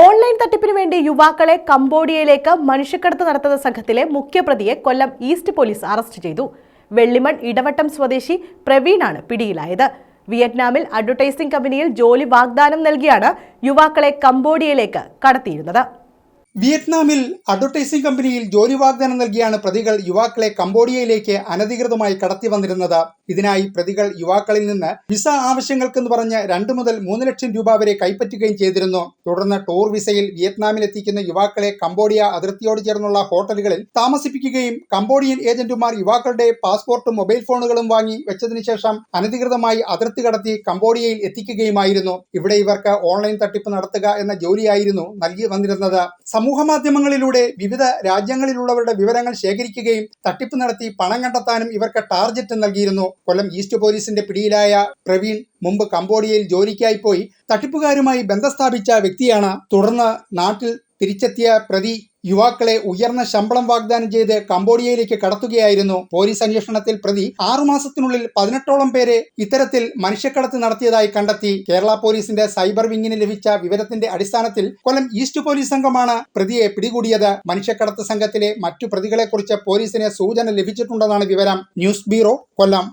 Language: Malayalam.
ഓൺലൈൻ തട്ടിപ്പിന് വേണ്ടി യുവാക്കളെ കംബോഡിയയിലേക്ക് മനുഷ്യക്കടത്ത് നടത്തുന്ന സംഘത്തിലെ മുഖ്യപ്രതിയെ കൊല്ലം ഈസ്റ്റ് പോലീസ് അറസ്റ്റ് ചെയ്തു. വെള്ളിമൺ ഇടവട്ടം സ്വദേശി പ്രവീണാണ് പിടിയിലായത്. വിയറ്റ്നാമിൽ അഡ്വർടൈസിംഗ് കമ്പനിയിൽ ജോലി വാഗ്ദാനം നൽകിയാണ് യുവാക്കളെ കംബോഡിയയിലേക്ക് കടത്തിയിരുന്നത്. വിയറ്റ്നാമിൽ അഡ്വർടൈസിംഗ് കമ്പനിയിൽ ജോലി വാഗ്ദാനം നൽകിയാണ് പ്രതികൾ യുവാക്കളെ കംബോഡിയയിലേക്ക് അനധികൃതമായി കടത്തി വന്നിരുന്നത്. ഇതിനായി പ്രതികൾ യുവാക്കളിൽ നിന്ന് വിസ ആവശ്യങ്ങൾക്കെന്ന് പറഞ്ഞ് 2 മുതൽ 3 ലക്ഷം രൂപ വരെ കൈപ്പറ്റുകയും ചെയ്തിരുന്നു. തുടർന്ന് ടൂർ വിസയിൽ വിയറ്റ്നാമിൽ എത്തിക്കുന്ന യുവാക്കളെ കംബോഡിയ അതിർത്തിയോട് ചേർന്നുള്ള ഹോട്ടലുകളിൽ താമസിപ്പിക്കുകയും കംബോഡിയൻ ഏജന്റുമാർ യുവാക്കളുടെ പാസ്പോർട്ടും മൊബൈൽ ഫോണുകളും വാങ്ങി വെച്ചതിനു ശേഷം അനധികൃതമായി അതിർത്തി കടത്തി കംബോഡിയയിൽ എത്തിക്കുകയുമായിരുന്നു. ഇവിടെ ഇവർക്ക് ഓൺലൈൻ തട്ടിപ്പ് നടത്തുക എന്ന ജോലിയായിരുന്നു നൽകി വന്നിരുന്നത്. സമൂഹമാധ്യമങ്ങളിലൂടെ വിവിധ രാജ്യങ്ങളിലുള്ളവരുടെ വിവരങ്ങൾ ശേഖരിക്കുകയും തട്ടിപ്പ് നടത്തി പണം കണ്ടെത്താനും ഇവർക്ക് ടാർജറ്റ് നൽകിയിരുന്നു. കൊല്ലം ഈസ്റ്റ് പോലീസിന്റെ പിടിയിലായ പ്രവീൺ മുമ്പ് കംബോഡിയയിൽ ജോലിക്കായി പോയി തട്ടിപ്പുകാരുമായി ബന്ധം സ്ഥാപിച്ച വ്യക്തിയാണ്. തുടർന്ന് നാട്ടിൽ തിരിച്ചെത്തിയ പ്രതി യുവാക്കളെ ഉയർന്ന ശമ്പളം വാഗ്ദാനം ചെയ്ത് കംബോഡിയയിലേക്ക് കടത്തുകയായിരുന്നു. പോലീസ് അന്വേഷണത്തിൽ പ്രതി 6 മാസത്തിനുള്ളിൽ 18ഓളം പേരെ ഇത്തരത്തിൽ മനുഷ്യക്കടത്ത് നടത്തിയതായി കണ്ടെത്തി. കേരള പോലീസിന്റെ സൈബർ വിങ്ങിന് ലഭിച്ച വിവരത്തിന്റെ അടിസ്ഥാനത്തിൽ കൊല്ലം ഈസ്റ്റ് പോലീസ് സംഘമാണ് പ്രതിയെ പിടികൂടിയത്. മനുഷ്യക്കടത്ത് സംഘത്തിലെ മറ്റു പ്രതികളെക്കുറിച്ച് പോലീസിന് സൂചന ലഭിച്ചിട്ടുണ്ടെന്നാണ് വിവരം. ന്യൂസ് ബ്യൂറോ, കൊല്ലം.